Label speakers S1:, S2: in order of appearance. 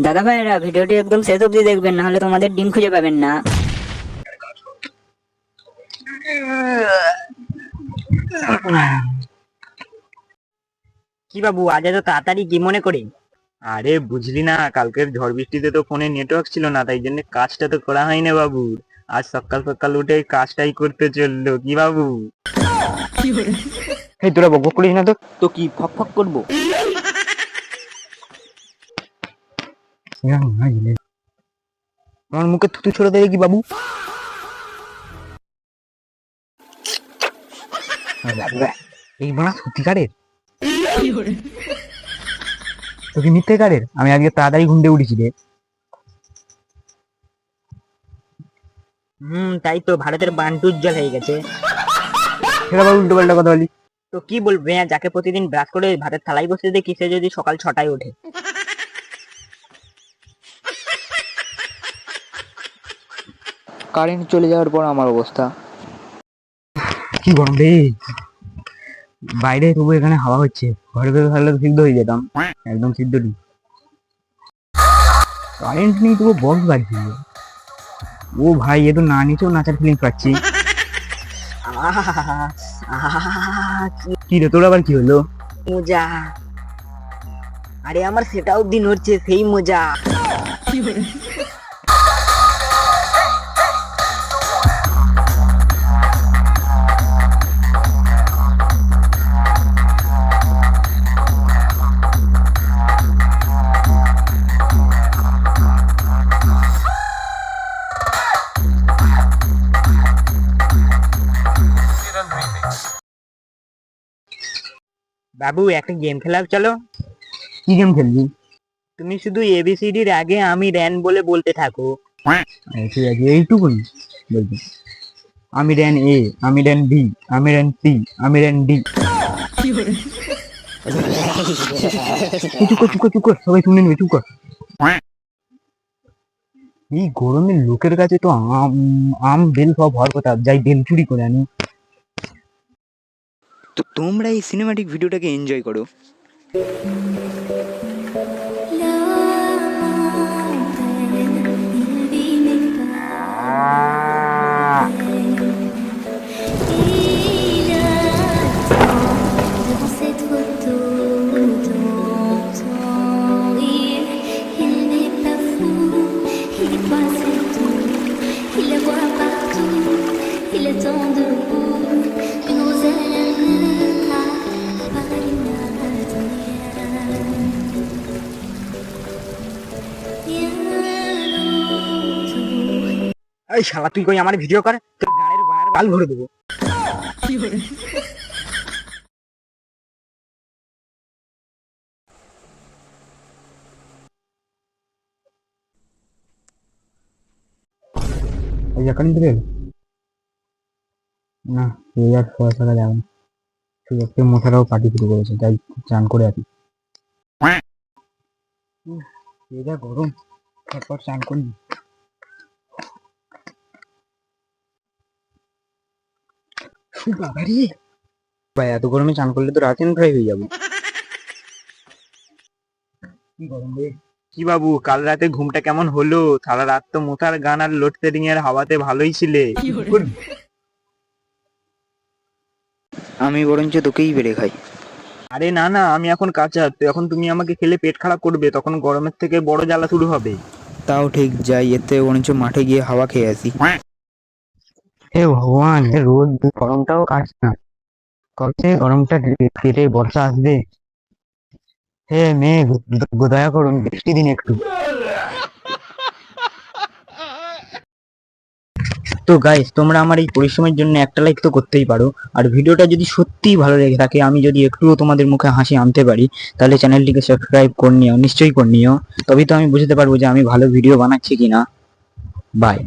S1: দাদা ভাইরা ভিডিওটি একদম শেষ অবধি দেখবেন, না হলে তোমাদের ডিম খুঁজে পাবেন না। কি বাবু, আজ এত তাড়াতাড়ি কি মনে করে?
S2: আরে বুঝলি না, কালকের ঝড় বৃষ্টিতে তো ফোনে নেটওয়ার্ক ছিল না, তাই জন্য কাজটা তো করা হয়নি বাবু। আজ সকাল সকাল উঠে কাজটাই করতে চললো কি বাবু।
S1: এই তোরা বক বক করিস না তো। তো কি ফক ফক করবো?
S2: আমার মুখে থুতু ছড়ে দেয় কি বাবু? এই বানা সত্যিকারের, তো কি মিথ্যেকারের? আমি আজকে তাড়াতাড়ি ঘুম দিয়ে উঠেছি রে।
S1: তাই তো, ভারতের বান্টু উজ্জ্বল হয়ে গেছে।
S2: সেটা বাবু উল্টো পাল্টা কথা বলি।
S1: তো কি বলবে, যাকে প্রতিদিন ব্রাশ করে ভাতের থালাই বসতে দেখি, সে যদি সকাল 6টায় ওঠে।
S3: কারেন্ট চলে যাওয়ার পর আমার অবস্থা।
S2: কি গরম রে বাইরে, তবু এখানে হাওয়া হচ্ছে। ঘরে ভেতরে থাকলে তো সিদ্ধ হয়ে যেতাম, একদম সিদ্ধ নি। কারেন্ট নেই তবু বক্স বাজছে। ও ভাই, এ তো না নিচেও নাচার ফিলিং পাচ্ছি। কি রে তোর আবার কি হলো?
S1: মজা। আরে আমার সেটাও দিন হচ্ছে, সেই মজা। বাবু, একটা গেম খেলাও চলো।
S2: কি গেম খেলবি?
S1: তুমি শুধু এবিসিডির আগে আমি র্যান বলে বলতে থাকো।
S2: ঠিক আছে, এইটুকুনি বলবি। আমি র্যান এ, আমি র্যান বি, আমি র্যান সি, আমি র্যান ডি। চুপ কর চুপ কর চুপ কর, সবাই শুনে নেবে, চুপ কর। এই গরমে লোকের কাছে তো আম আম বেল সব হওয়ার কথা, যাই বেল চুরি করে আনি।
S3: তো তোমরা এই সিনেমাটিক ভিডিওটাকে এনজয় করো।
S4: Il est temps debout, une roselle
S1: এই শালা, তুই কই আমার ভিডিও কর, তোর গানের বানার বাল ভরে দেবো।
S2: ওই একানি দিলে না, এই আর ছয় টাকা যাবে না। ঠিক আছে, মোটারাও পার্টি শুরু করেছে, তাই চান করে আসি। এই যা গরম, তারপর চান করি। বাবারে ভাই, এত গরমে চান করলে তো রাতেন ফ্রাই হয়ে যাবো। কি গরম রে। কি বাবু, কাল রাতে ঘুমটা কেমন হলো? সারা রাত তো মোথার গান আর লোডশেডিং এর হাওয়াতে ভালোই ছিলে।
S3: আমি বরঞ্চ তোকেই বেড়ে খাই।
S2: আরে না না, আমি এখন কাঁচা, তো এখন তুমি আমাকে খেলে পেট খারাপ করবে, তখন গরমের থেকে বড় জ্বালা শুরু হবে।
S3: তাও ঠিক, যাই এর থেকে বরঞ্চ মাঠে গিয়ে হাওয়া খেয়ে আসি।
S2: হে ভগবান, এ রোদ গরমটাও কাটছে না, কবে গরমটা কেটে বর্ষা আসবে। হে মেঘ, দয়া করুন বৃষ্টি দিন একটু। তো গাইস, তোমরা আমার এই পরিশ্রমের জন্য একটা লাইক তো করতেই পারো। আর ভিডিওটা যদি সত্যিই ভালো লেগে থাকে, আমি যদি একটুও তোমাদের মুখে হাসি আনতে পারি, তাহলে চ্যানেলটিকে সাবস্ক্রাইব করে নিও, নিশ্চয়ই করে নিও। তবেই তো আমি বুঝতে পারবো যে আমি ভালো ভিডিও বানাচ্ছি কিনা। বাই।